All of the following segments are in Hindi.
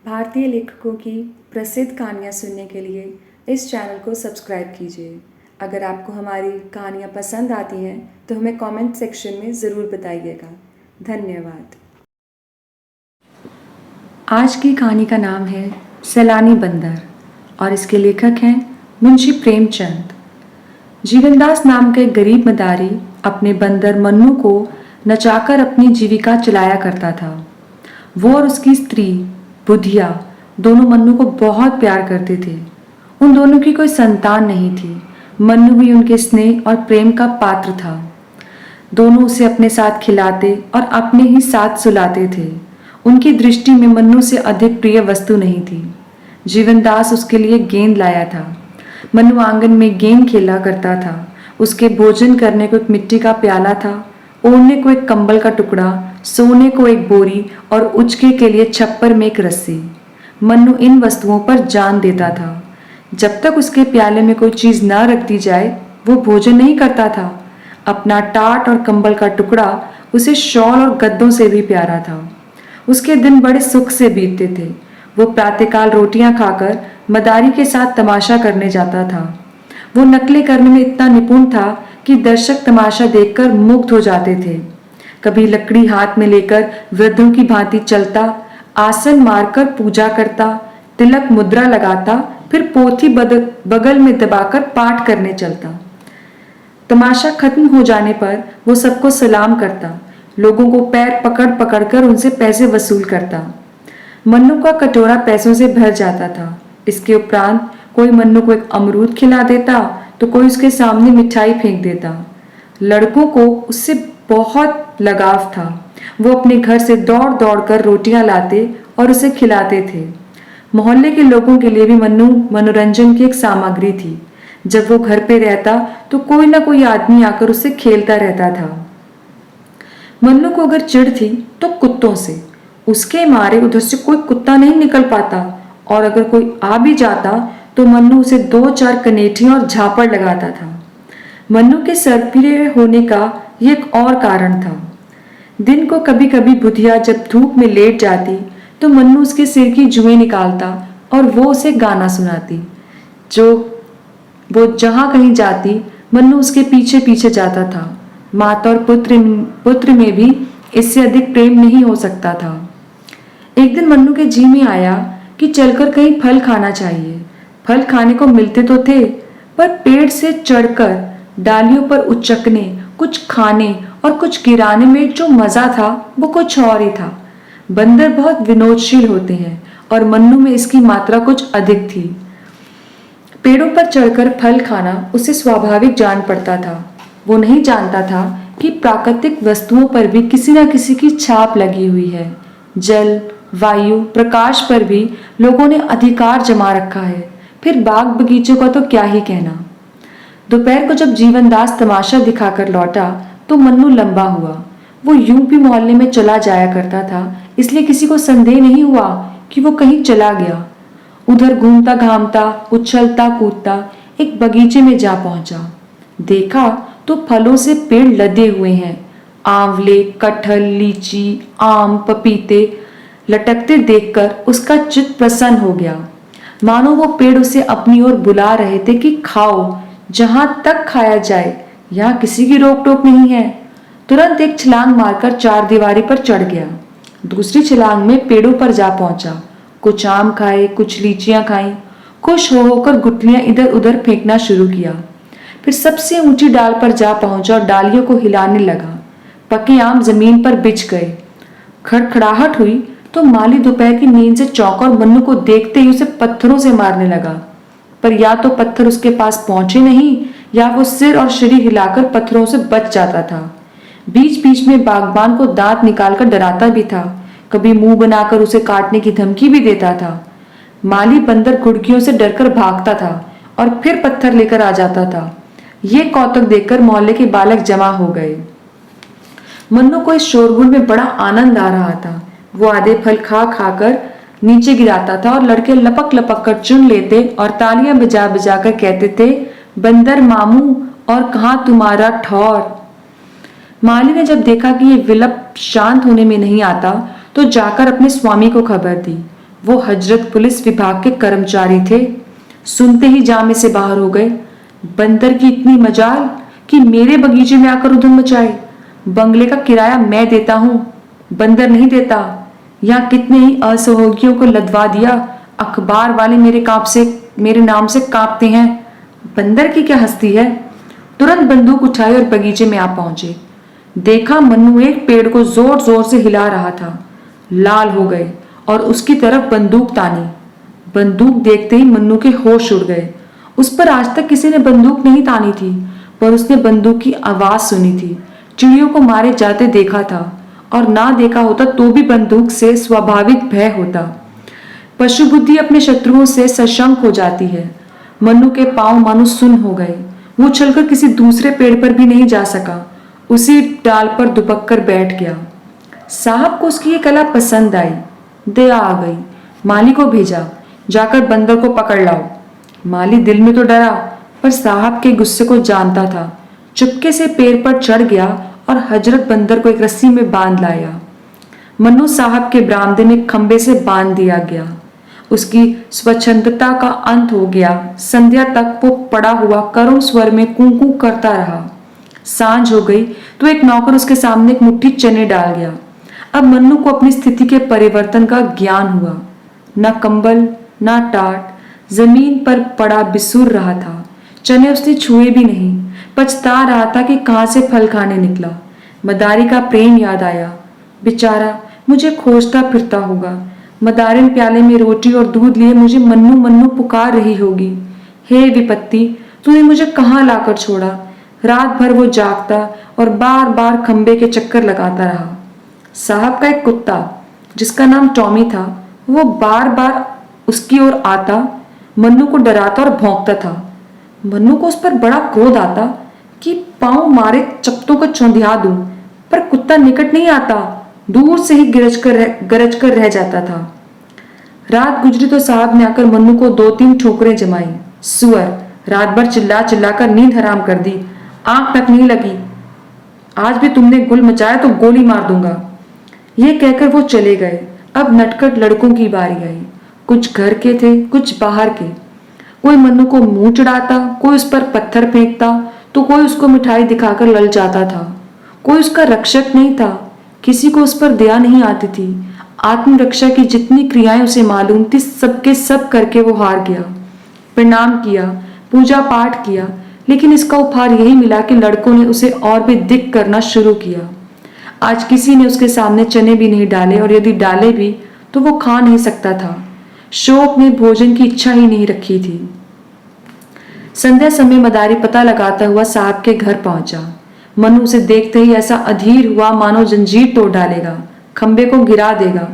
भारतीय लेखकों की प्रसिद्ध कहानियाँ सुनने के लिए इस चैनल को सब्सक्राइब कीजिए। अगर आपको हमारी कहानियाँ पसंद आती हैं तो हमें कमेंट सेक्शन में ज़रूर बताइएगा। धन्यवाद। आज की कहानी का नाम है सैलानी बंदर और इसके लेखक हैं मुंशी प्रेमचंद। जीवनदास नाम का एक गरीब मदारी अपने बंदर मन्नू को नचाकर अपनी जीविका चलाया करता था। वो और उसकी स्त्री बुधिया दोनों मन्नू को बहुत प्यार करते थे। उन दोनों की कोई संतान नहीं थी। मन्नू भी उनके स्नेह और प्रेम का पात्र था। दोनों उसे अपने साथ खिलाते और अपने ही साथ सुलाते थे। उनकी दृष्टि में मन्नू से अधिक प्रिय वस्तु नहीं थी। जीवनदास उसके लिए गेंद लाया था। मन्नू आंगन में गेंद खेला करता था। उसके भोजन करने को एक मिट्टी का प्याला था, ओढ़ने को एक कंबल का टुकड़ा, सोने को एक बोरी और उचके के लिए छप्पर में एक रस्सी। मन्नू इन वस्तुओं पर जान देता था। जब तक उसके प्याले में कोई चीज न रख दी जाए वो भोजन नहीं करता था। अपना टाट और कंबल का टुकड़ा उसे शॉल और गद्दों से भी प्यारा था। उसके दिन बड़े सुख से बीतते थे। वो प्रातःकाल रोटियां खाकर मदारी के साथ तमाशा करने जाता था। वो नकलें करने में इतना निपुण था कि दर्शक तमाशा देखकर मुग्ध हो जाते थे। कभी लकड़ी हाथ में लेकर वृद्धों की भांति चलता, आसन मारकर पूजा करता, तिलक मुद्रा लगाता, फिर पोथी बगल में दबाकर पाठ करने चलता। तमाशा खत्म हो जाने पर वो सबको सलाम करता, लोगों को पैर पकड़ पकड़ कर उनसे पैसे वसूल करता। मन्नू का कटोरा पैसों से भर जाता था। इसके उपरांत कोई मन्नू को एक अमरूद खिला देता तो कोई उसके सामने मिठाई फेंक देता। लड़कों को उससे बहुत लगाव था। वो अपने घर से दौड़ दौड़ कर रोटियां लाते और उसे खिलाते थे। मोहल्ले के लोगों के लिए भी मन्नू मनोरंजन की एक सामग्री थी। जब वो घर पे रहता तो कोई ना कोई आदमी आकर उससे खेलता रहता था। मन्नू को अगर चिढ़ थी तो कुत्तों से। उसके मारे उधर से कोई कुत्ता नहीं निकल पाता और अगर कोई आ भी जाता तो मन्नू उसे 2-4 कनेठियां और झापड़ लगाता था। मन्नू के सरपीरे होने का ये एक और कारण था। दिन को कभी कभी बुधिया जब धूप में लेट जाती तो मन्नू उसके सिर की जुएं निकालता और वो उसे गाना सुनाती। वो जहां कहीं जाती मन्नू उसके पीछे पीछे जाता था। माता और पुत्र में भी इससे अधिक प्रेम नहीं हो सकता था। एक दिन मन्नू के जी में आया कि चलकर कहीं फल खाना चाहिए। फल खाने को मिलते तो थे पर पेड़ से चढ़कर डालियों पर उचकने, कुछ खाने और कुछ गिराने में जो मजा था वो कुछ और ही था। बंदर बहुत विनोदशील होते हैं और मन्नू में इसकी मात्रा कुछ अधिक थी। पेड़ों पर चढ़कर फल खाना उसे स्वाभाविक जान पड़ता था। वो नहीं जानता था कि प्राकृतिक वस्तुओं पर भी किसी न किसी की छाप लगी हुई है। जल, वायु, प्रकाश पर भी लोगों ने अधिकार जमा रखा है। फिर बाग बगीचों का तो क्या ही कहना। दोपहर को जब जीवनदास तमाशा दिखाकर लौटा तो मन्नू लंबा हुआ। वो यूं भी मोहल्ले में चला जाया करता था, इसलिए किसी को संदेह नहीं हुआ कि वो कहीं चला गया। उधर घूमता घामता, उछलता कूदता एक बगीचे में जा पहुंचा। देखा तो फलों से पेड़ लदे हुए हैं। आंवले, कटहल, लीची, आम, पपीते लटकते देखकर उसका चित्त प्रसन्न हो गया। मानो वो पेड़ उसे अपनी ओर बुला रहे थे कि खाओ, जहां तक खाया जाए, यहाँ किसी की रोक टोक नहीं है। तुरंत एक छलांग मारकर चारदीवारी पर चढ़ गया। दूसरी छलांग में पेड़ों पर जा पहुंचा। कुछ आम खाए, कुछ लीचियां खाई। खुश हो होकर गुठलियां इधर उधर फेंकना शुरू किया। फिर सबसे ऊंची डाल पर जा पहुंचा और डालियों को हिलाने लगा। पके आम जमीन पर बिछ गए। खड़खड़ाहट हुई तो माली दोपहर की नींद से चौंका और मन्नू को देखते ही उसे पत्थरों से मारने लगा। पर या तो पत्थर उसके पास पहुंचे नहीं या वो सिर और शरीर हिलाकर पत्थरों से बच जाता था। बीच बीच में बागबान को दांत निकालकर डराता भी था। कभी मुंह बनाकर उसे काटने की धमकी भी देता था। माली बंदर घुड़कियों से डरकर भागता था और फिर पत्थर लेकर आ जाता था। ये कौतुक देखकर मोहल्ले के बालक जमा हो गए। मन्नू को इस शोरगुल में बड़ा आनंद आ रहा था। वो आधे फल खा खाकर नीचे गिराता था और लड़के लपक लपक कर चुन लेते और तालियां बजा बजा कर कहते थे, बंदर मामू और कहां तुम्हारा ठौर। माली ने जब देखा कि ये विलप शांत होने में नहीं आता तो जाकर अपने स्वामी को खबर दी। वो हजरत पुलिस विभाग के कर्मचारी थे। सुनते ही जामे से बाहर हो गए। बंदर की इतनी मजाल कि मेरे बगीचे में आकर उधम मचाए। बंगले का किराया मैं देता हूँ, बंदर नहीं देता। यहाँ कितने ही असहयोगियों को लदवा दिया। अखबार वाले मेरे नाम से कांपते हैं। बंदर की क्या हस्ती है। तुरंत बंदूक उठाई और बगीचे में आ पहुंचे। देखा मन्नू एक पेड़ को जोर जोर से हिला रहा था। लाल हो गए और उसकी तरफ बंदूक तानी। बंदूक देखते ही मन्नू के होश उड़ गए। उस पर आज तक किसी ने बंदूक नहीं तानी थी, पर उसने बंदूक की आवाज सुनी थी। चिड़ियों को मारे जाते देखा था, और ना देखा होता तो भी बंदूक से स्वाभाविक भय होता। पशु बुद्धि अपने शत्रुओं से सशंक हो जाती है। मन्नू के पांव मानो सुन्न हो गए। वो चलकर किसी दूसरे पेड़ पर भी नहीं जा सका। उसी डाल पर दुबक कर बैठ गया। साहब को उसकी ये कला पसंद आई। दया आ गई। माली को भेजा, जाकर बंदर को पकड़ लाओ। माली दिल में तो डरा, पर साहब के गुस्से को जानता था। चुपके से पेड़ पर चढ़ गया और हजरत बंदर को एक रस्सी में बांध लाया। मन्नू साहब के बरामदे में खंबे से बांध दिया गया। उसकी स्वच्छंदता का अंत हो गया। संध्या तक वो पड़ा हुआ करुण स्वर में कूं करता रहा। सांझ हो गई तो एक नौकर उसके सामने एक मुट्ठी चने डाल गया। अब मन्नू को अपनी स्थिति के परिवर्तन का ज्ञान हुआ। न कंबल न टाट, जमीन पर पड़ा बिसुर रहा था। चने उसने छुए भी नहीं। पछता रहा था कि कहां से फल खाने निकला। मदारी का प्रेम याद आया। बेचारा मुझे खोजता फिरता होगा। मदारिन प्याले में रोटी और दूध लिए मुझे मन्नू मन्नू पुकार रही होगी। हे विपत्ति, तूने मुझे कहाँ लाकर छोड़ा। रात भर वो जागता और बार बार खंबे के चक्कर लगाता रहा। साहब का एक कुत्ता, जिसका नाम टॉमी था, वो बार बार उसकी ओर आता, मन्नू को डराता और भौंकता था। मन्नू को उस पर बड़ा क्रोध आता कि पांव मारे चप्पतों को चौंधिया दूं, पर कुत्ता निकट नहीं आता, दूर से ही गरज कर रह जाता था। रात गुजरी तो साहब ने आकर मन्नू को 2-3 ठोकरें जमाई। सुअर, रात भर चिल्ला चिल्ला कर नींद हराम कर दी, आंख तक नहीं लगी। आज भी तुमने गुल मचाया तो गोली मार दूंगा। ये कहकर वो चले गए। अब नटखट लड़कों की बारी आई। कुछ घर के थे, कुछ बाहर के। कोई मन्नू को मुंह चढ़ाता, कोई उस पर पत्थर फेंकता, तो कोई उसको मिठाई दिखाकर लल जाता था। कोई उसका रक्षक नहीं था। किसी को उस पर दया नहीं आती थी। आत्मरक्षा की जितनी क्रियाएं उसे मालूम थी, सबके सब करके वो हार गया। प्रणाम किया, पूजा पाठ किया, लेकिन इसका उपहार यही मिला कि लड़कों ने उसे और भी दिक करना शुरू किया। आज किसी ने उसके सामने चने भी नहीं डाले, और यदि डाले भी तो वो खा नहीं सकता था। शोक ने भोजन की इच्छा ही नहीं रखी थी। संध्या समय मदारी पता लगाता हुआ साहब के घर पहुंचा। मनु उसे देखते ही ऐसा अधीर हुआ मानो जंजीर तोड़ डालेगा, खंबे को गिरा देगा।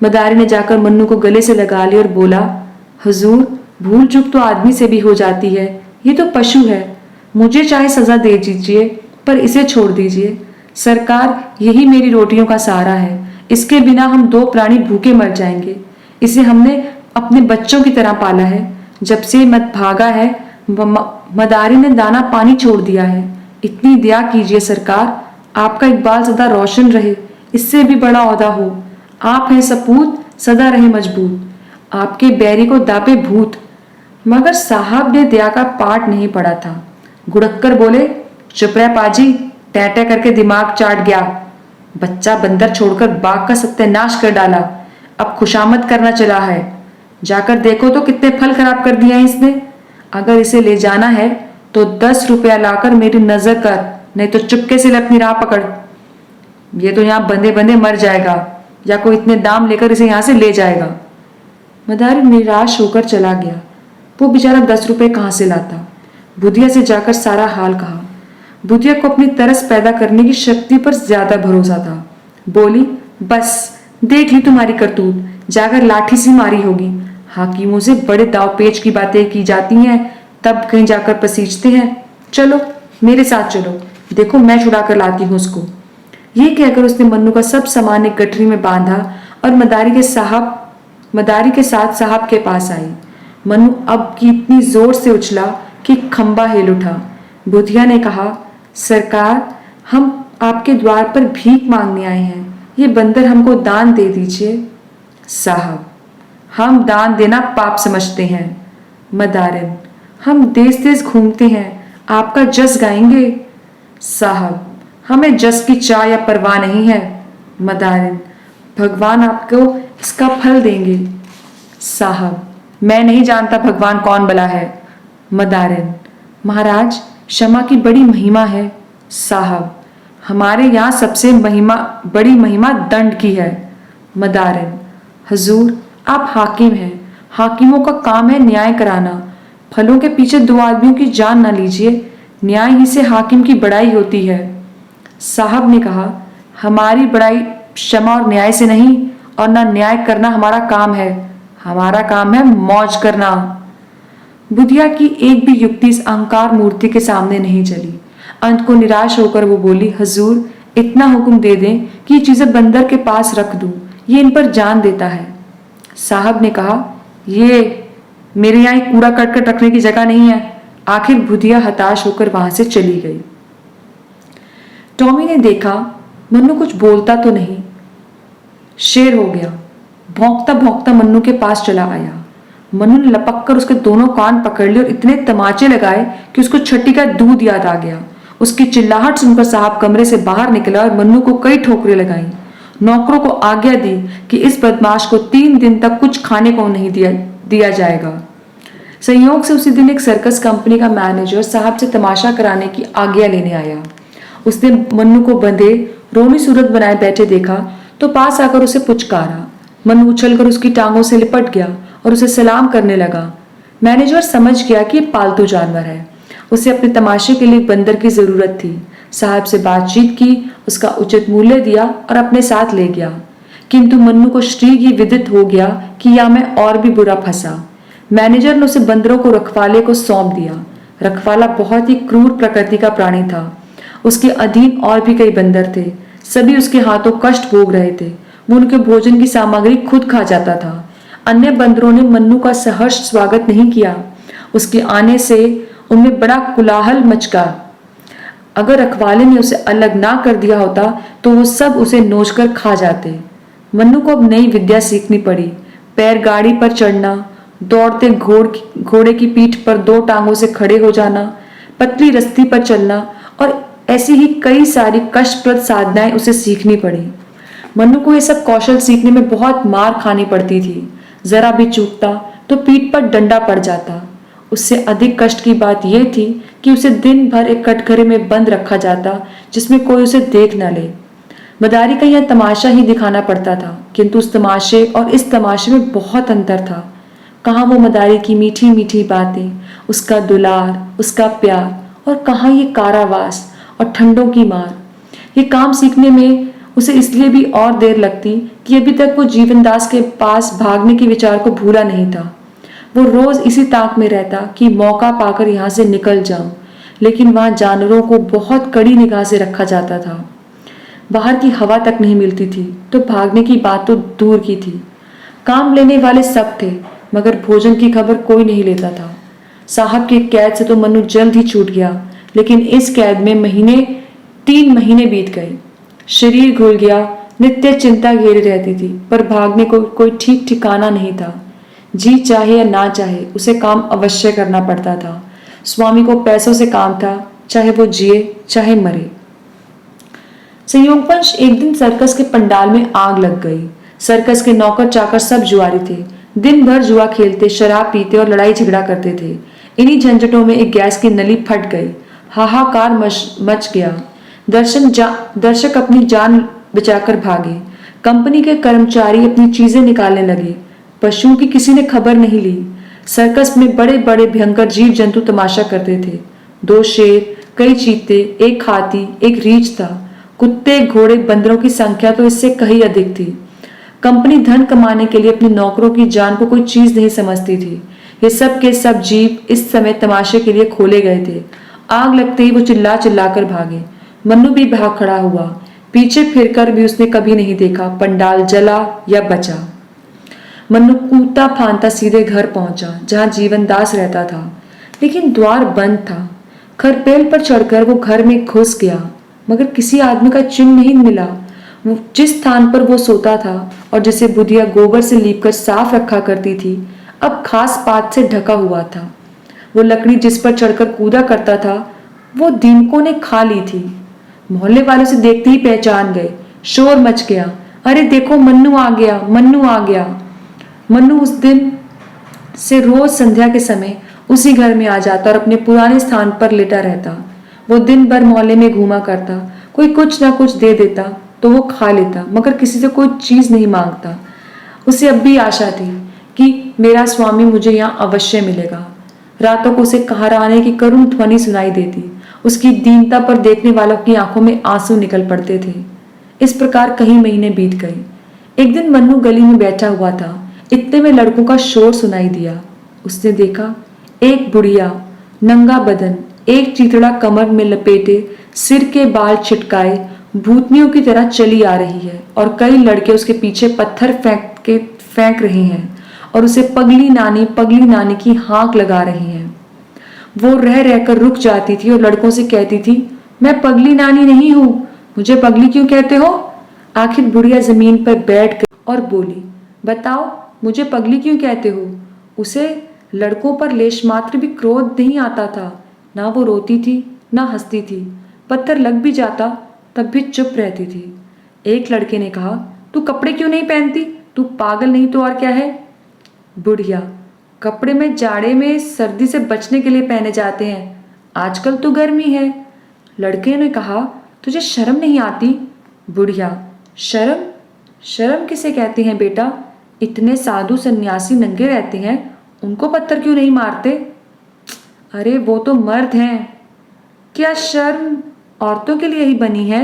मदारी ने जाकर मन्नू को गले से लगा लिया और बोला, हुजूर, भूल चूक तो आदमी से भी हो जाती है, ये तो पशु है। मुझे चाहे सजा दे दीजिए, पर इसे छोड़ दीजिए। सरकार, यही मेरी रोटियों का सहारा है। इसके बिना हम 2 प्राणी भूखे मर जाएंगे। इसे हमने अपने बच्चों की तरह पाला है। जब से मत भागा है, मदारी ने दाना पानी छोड़ दिया है। इतनी दया कीजिए सरकार, आपका इकबाल सदा रोशन रहे, इससे भी बड़ा औहदा हो। आप हैं सपूत, सदा रहे मजबूत, आपके बैरी को दापे भूत। मगर साहब ने दया का पाठ नहीं पढ़ा था। गुड़ककर बोले, चुप रह पाजी, टैटे करके दिमाग चाट गया। बच्चा बंदर छोड़कर बाग का सत्यानाश कर डाला, अब खुशामद करना चला है। जाकर देखो तो कितने फल खराब कर दिया है इसने। अगर इसे ले जाना है तो 10 रुपया लाकर मेरी नजर कर, नहीं तो चुपके से अपनी राह पकड़। ये तो यहाँ बंधे बंधे मर जाएगा, या कोई इतने दाम लेकर इसे यहाँ से ले जाएगा। मदारी निराश होकर चला गया। वो बेचारा 10 रुपए कहाँ से लाता। बुधिया से जाकर सारा हाल कहा। बुधिया को अपनी तरस पैदा करने की शक्ति पर ज्यादा भरोसा था। बोली, बस देख ली तुम्हारी करतूत, जाकर लाठी से मारी होगी। हाकिमों से बड़े दाव पेच की बातें की जाती हैं, तब कहीं जाकर पसीजते हैं। चलो मेरे साथ चलो, देखो मैं छुड़ा कर लाती हूँ उसको। ये कहकर उसने मन्नू का सब सामान एक गठरी में बांधा और मदारी के साथ साहब के पास आई। मन्नू अब की इतनी जोर से उछला कि खंबा हिल उठा। बुधिया ने कहा, सरकार, हम आपके द्वार पर भीख मांगने आए हैं, ये बंदर हमको दान दे दीजिए। साहब, हम दान देना पाप समझते हैं। मदारिन, हम देश देश घूमते हैं, आपका जस गाएंगे। साहब, हमें जस की चाह या परवाह नहीं है। मदारिन, भगवान आपको इसका फल देंगे। साहब, मैं नहीं जानता भगवान कौन भला है। मदारिन, महाराज, क्षमा की बड़ी महिमा है। साहब, हमारे यहाँ सबसे बड़ी महिमा दंड की है। मदारिन, हजूर, आप हाकिम हैं, हाकिमों का काम है न्याय कराना। फलों के पीछे दो आदमियों की जान ना लीजिए, न्याय ही से हाकिम की बड़ाई होती है। साहब ने कहा, हमारी बड़ाई क्षमा और न्याय से नहीं, और ना न्याय करना हमारा काम है, हमारा काम है मौज करना। बुधिया की एक भी युक्ति इस अहंकार मूर्ति के सामने नहीं चली। अंत को निराश होकर वो बोली, हजूर, इतना हुक्म दे दें कि ये चीजें बंदर के पास रख दूं, ये इन पर जान देता है। साहब ने कहा, ये मेरे यहाँ एक कूड़ा करकट रखने की जगह नहीं है। आखिर बुधिया हताश होकर वहां से चली गई। टॉमी ने देखा मन्नू कुछ बोलता तो नहीं। शेर हो गया। भौंकता भौंकता मन्नू के पास चला आया। मन्नू ने लपक कर उसके दोनों कान पकड़ लिए और इतने तमाचे लगाए कि उसको छठी का दूध याद आ गया। उसकी चिल्लाहट सुनकर साहब कमरे से बाहर निकला और मन्नू को कई ठोकरें लगाई। नौकरों को आज्ञा दी कि इस बदमाश को 3 दिन तक कुछ खाने को नहीं दिया जाएगा। संयोग से उसी दिन एक सर्कस कंपनी का मैनेजर साहब से तमाशा कराने की आज्ञा लेने आया। उसने मन्नू को बंधे रोनी सूरत बनाए बैठे देखा तो पास आकर उसे पुचकारा। मन्नू उछलकर उसकी टांगों से लिपट गया और उसे सलाम करने लगा। मैनेजर समझ गया कि पालतू जानवर है, उसे अपने तमाशे के लिए बंदर की जरूरत थी। साहब से बातचीत की, उसका उचित मूल्य दिया और अपने साथ ले गया। किंतु मन्नू को श्री ही विदित हो गया कि यह में और भी बुरा फंसा। मैनेजर ने उसे बंदरों को रखवाले को सौंप दिया। रखवाला बहुत ही क्रूर प्रकृति का प्राणी था। उसके अधीन और भी कई बंदर थे। सभी उसके हाथों कष्ट भोग रहे थे। वो उनके भोजन की सामग्री खुद खा जाता था। अन्य बंदरों ने मन्नू का सहर्ष स्वागत नहीं किया। उसके आने से उनमें बड़ा कोलाहल मचका। अगर रखवाले ने उसे अलग ना कर दिया होता तो वो सब उसे नोचकर खा जाते। मन्नू को अब नई विद्या सीखनी पड़ी। पैर गाड़ी पर चढ़ना, दौड़ते घोड़े की पीठ पर 2 टांगों से खड़े हो जाना, पतली रस्सी पर चलना और ऐसी ही कई सारी कष्टप्रद साधनाएं उसे सीखनी पड़ी। मन्नू को ये सब कौशल सीखने में बहुत मार खानी पड़ती थी। जरा भी चूकता तो पीठ पर डंडा पड़ जाता। उससे अधिक कष्ट की बात यह थी कि उसे दिन भर एक कटघरे में बंद रखा जाता जिसमें कोई उसे देख न ले। मदारी का यह तमाशा ही दिखाना पड़ता था, किंतु उस तमाशे और इस तमाशे में बहुत अंतर था। कहाँ वो मदारी की मीठी मीठी बातें, उसका दुलार, उसका प्यार, और कहाँ ये कारावास और ठंडों की मार। ये काम सीखने में उसे इसलिए भी और देर लगती कि अभी तक वो जीवनदास के पास भागने के विचार को भूला नहीं था। वो रोज इसी ताक में रहता कि मौका पाकर यहाँ से निकल जाऊं, लेकिन वहां जानवरों को बहुत कड़ी निगाह से रखा जाता था। बाहर की हवा तक नहीं मिलती थी तो भागने की बात तो दूर की थी। काम लेने वाले सब थे मगर भोजन की खबर कोई नहीं लेता था। साहब की कैद से तो मन्नू जल्द ही छूट गया, लेकिन इस कैद में 3 महीने बीत गए। शरीर घुल गया, नित्य चिंता घेरे रहती थी, पर भागने को कोई ठीक ठिकाना नहीं था। जी चाहे या ना चाहे उसे काम अवश्य करना पड़ता था। स्वामी को पैसों से काम था, चाहे वो जिए चाहे मरे। संयोगवश एक दिन सर्कस के पंडाल में आग लग गई। सर्कस के नौकर चाकर सब जुआरी थे। दिन भर जुआ खेलते, शराब पीते और लड़ाई झगड़ा करते थे। इन्हीं झंझटों में एक गैस की नली फट गई। हाहाकार मच गया। दर्शक अपनी जान बचाकर भागे। कंपनी के कर्मचारी अपनी चीजें निकालने लगे। पशुओं की किसी ने खबर नहीं ली। सर्कस में बड़े बड़े भयंकर जीव जंतु तमाशा करते थे। 2 शेर, कई चीते, एक हाथी, एक रीछ था। कुत्ते, घोड़े, बंदरों की संख्या तो इससे कहीं अधिक थी। कंपनी धन कमाने के लिए अपने नौकरों की जान को कोई चीज नहीं समझती थी। ये सब के सब जीव इस समय तमाशे के लिए खोले गए थे। आग लगते ही वो चिल्ला चिल्ला कर भागे। मन्नू भी भाग खड़ा हुआ। पीछे फिरकर भी उसने कभी नहीं देखा पंडाल जला या बचा। मन्नू कूदता फांदता सीधे घर पहुंचा जहां जीवनदास रहता था, लेकिन द्वार बंद था। खरपेल पर चढ़कर वो घर में घुस गया, मगर किसी आदमी का चिन्ह नहीं मिला। जिस स्थान पर वो सोता था और जिसे बुधिया गोबर से लीपकर साफ रखा करती थी, अब खास पात से ढका हुआ था। वो लकड़ी जिस पर चढ़कर कूदा करता था, वो दीमकों ने खा ली थी। मोहल्ले वालों से देखते ही पहचान गए। शोर मच गया, अरे देखो मन्नू आ गया, मन्नू आ गया। मन्नू उस दिन से रोज संध्या के समय उसी घर में आ जाता और अपने पुराने स्थान पर लेटा रहता। वो दिन भर मोहल्ले में घूमा करता, कोई कुछ ना कुछ दे देता तो वो खा लेता, मगर किसी से कोई चीज नहीं मांगता। उसे अब भी आशा थी कि मेरा स्वामी मुझे यहाँ अवश्य मिलेगा। रातों को उसे कहाराने की करुण ध्वनि सुनाई देती। उसकी दीनता पर देखने वालों की आंखों में आंसू निकल पड़ते थे। इस प्रकार कई महीने बीत गए। एक दिन मन्नू गली में बैठा हुआ था, इतने में लड़कों का शोर सुनाई दिया। उसने देखा एक बुढ़िया, नंगा बदन, एक चिथड़ा कमर में लपेटे, सिर के बाल छिटकाए, भूतनियों की तरह चली आ रही है और कई लड़के उसके पीछे पत्थर फेंक रहे हैं और उसे पगली नानी की हाँक लगा रहे हैं। वो रह रहकर रुक जाती थी और लड़कों से कहती थी, मैं पगली नानी नहीं हूं, मुझे पगली क्यों कहते हो? आखिर बुढ़िया जमीन पर बैठ गई और बोली, बताओ मुझे पगली क्यों कहते हो? उसे लड़कों पर लेश मात्र भी क्रोध नहीं आता था। ना वो रोती थी ना हंसती थी। पत्थर लग भी जाता तब भी चुप रहती थी। एक लड़के ने कहा, तू कपड़े क्यों नहीं पहनती? तू पागल नहीं तो और क्या है? बुढ़िया, कपड़े में जाड़े में सर्दी से बचने के लिए पहने जाते हैं, आजकल तो गर्मी है। लड़के ने कहा, तुझे शर्म नहीं आती? बुढ़िया, शर्म? शर्म किसे कहते हैं बेटा? इतने साधु सन्यासी नंगे रहते हैं, उनको पत्थर क्यों नहीं मारते? अरे वो तो मर्द हैं। क्या शर्म औरतों के लिए ही बनी है?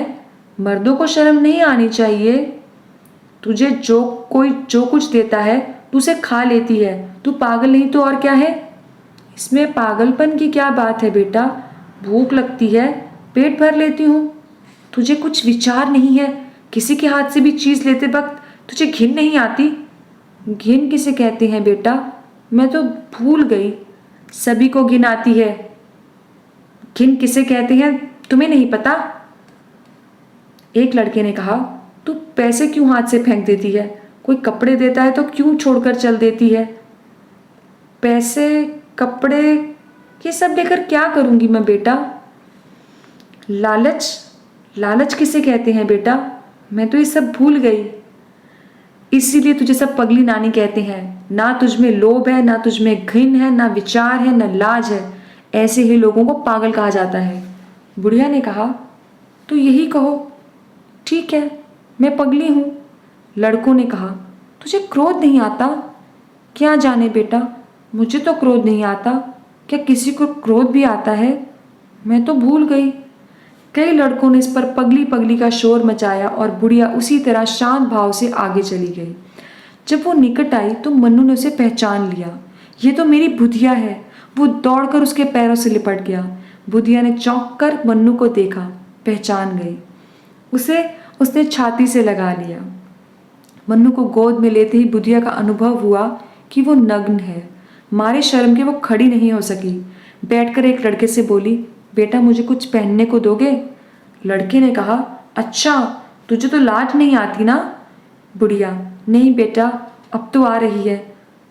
मर्दों को शर्म नहीं आनी चाहिए। तुझे जो कुछ देता है तू उसे खा लेती है। तू पागल नहीं तो और क्या है? इसमें पागलपन की क्या बात है बेटा? भूख लगती है, पेट भर लेती हूँ। तुझे कुछ विचार नहीं है? किसी के हाथ से भी चीज लेते वक्त तुझे घिन नहीं आती? घिन किसे कहते हैं बेटा? मैं तो भूल गई। सभी को घिन आती है। घिन किसे कहते हैं तुम्हें नहीं पता? एक लड़के ने कहा, तू पैसे क्यों हाथ से फेंक देती है? कोई कपड़े देता है तो क्यों छोड़कर चल देती है? पैसे, कपड़े, ये सब लेकर क्या करूंगी मैं बेटा? लालच? लालच किसे कहते हैं बेटा? मैं तो ये सब भूल गई। इसीलिए तुझे सब पगली नानी कहते हैं। ना तुझ में लोभ है, ना तुझ में घिन है, ना विचार है, ना लाज है। ऐसे ही लोगों को पागल कहा जाता है। बुढ़िया ने कहा, तो यही कहो। ठीक है, मैं पगली हूं। लड़कों ने कहा, तुझे क्रोध नहीं आता? क्या जाने बेटा, मुझे तो क्रोध नहीं आता। क्या किसी को क्रोध भी आता है? मैं तो भूल गई। कई लड़कों ने इस पर पगली पगली का शोर मचाया और बुढ़िया उसी तरह शांत भाव से आगे चली गई। जब वो निकट आई तो मन्नू ने उसे पहचान लिया। ये तो मेरी बुधिया है। वो दौड़कर उसके पैरों से लिपट गया। बुधिया ने चौंक कर मन्नू को देखा, पहचान गई। उसने छाती से लगा लिया। मन्नू को गोद में लेते ही बुधिया का अनुभव हुआ कि वो नग्न है। मारे शर्म के वो खड़ी नहीं हो सकी। बैठकर एक लड़के से बोली, बेटा मुझे कुछ पहनने को दोगे? लड़के ने कहा, अच्छा तुझे तो लाज नहीं आती ना? बुढ़िया, नहीं बेटा, अब तो आ रही है।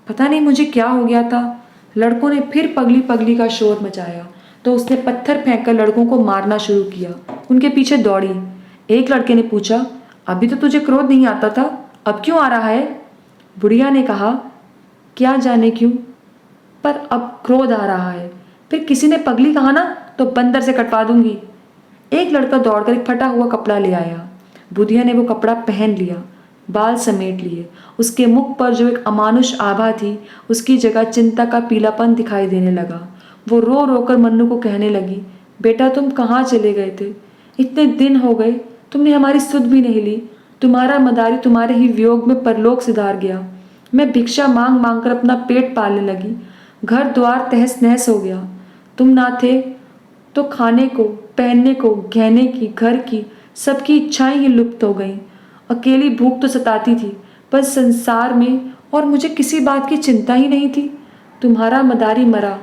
पता नहीं मुझे क्या हो गया था। लड़कों ने फिर पगली पगली का शोर मचाया तो उसने पत्थर फेंककर लड़कों को मारना शुरू किया। उनके पीछे दौड़ी। एक लड़के ने पूछा, अभी तो तुझे क्रोध नहीं आता था, अब क्यों आ रहा है? बुढ़िया ने कहा, क्या जाने क्यों, पर अब क्रोध आ रहा है। फिर किसी ने पगली कहा ना तो बंदर से कटवा दूंगी। एक लड़का दौड़कर एक फटा हुआ कपड़ा ले आया। बुधिया ने वो कपड़ा पहन लिया, बाल समेट लिए। उसके मुख पर जो एक अमानुष आभा थी, उसकी जगह चिंता का पीलापन दिखाई देने लगा। वो रो रो कर मन्नू को कहने लगी, बेटा तुम कहाँ चले गए थे? इतने दिन हो गए, तुमने हमारी सुध भी नहीं ली। तुम्हारा मदारी तुम्हारे ही वियोग में परलोक सिधार गया। मैं भिक्षा मांग मांग कर अपना पेट पालने लगी। घर द्वार तहस नहस हो गया। तुम ना थे तो खाने को, पहनने को, गहने की, घर की सबकी इच्छाएं ही लुप्त हो गईं। अकेली भूख तो सताती थी, पर संसार में और मुझे किसी बात की चिंता ही नहीं थी। तुम्हारा मदारी मरा,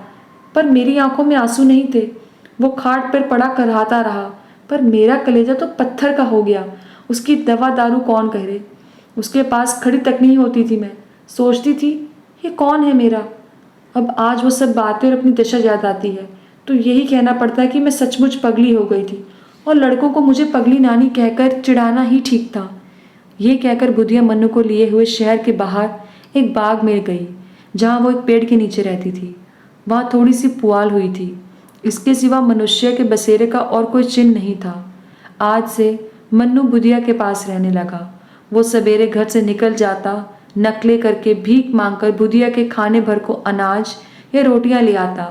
पर मेरी आंखों में आंसू नहीं थे। वो खाट पर पड़ा कराहता रहा, पर मेरा कलेजा तो पत्थर का हो गया। उसकी दवा दारू कौन करे, उसके पास खड़ी तक नहीं होती थी। मैं सोचती थी, ये कौन है मेरा। अब आज वो सब बातें और अपनी दशा याद आती है तो यही कहना पड़ता है कि मैं सचमुच पगली हो गई थी और लड़कों को मुझे पगली नानी कहकर चिढ़ाना ही ठीक था। ये कहकर बुधिया मन्नू को लिए हुए शहर के बाहर एक बाग में गई, जहाँ वो एक पेड़ के नीचे रहती थी। वहाँ थोड़ी सी पुआल हुई थी, इसके सिवा मनुष्य के बसेरे का और कोई चिन्ह नहीं था। आज से मन्नू बुधिया के पास रहने लगा। वो सवेरे घर से निकल जाता, नकले करके भीख मांगकर बुधिया के खाने भर को अनाज या रोटियां ले आता।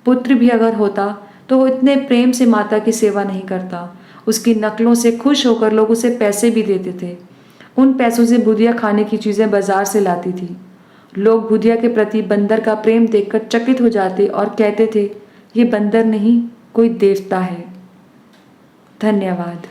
पुत्र भी अगर होता तो वो इतने प्रेम से माता की सेवा नहीं करता। उसकी नकलों से खुश होकर लोग उसे पैसे भी देते थे। उन पैसों से बुधिया खाने की चीज़ें बाजार से लाती थी। लोग बुधिया के प्रति बंदर का प्रेम देखकर चकित हो जाते और कहते थे, ये बंदर नहीं, कोई देवता है। धन्यवाद।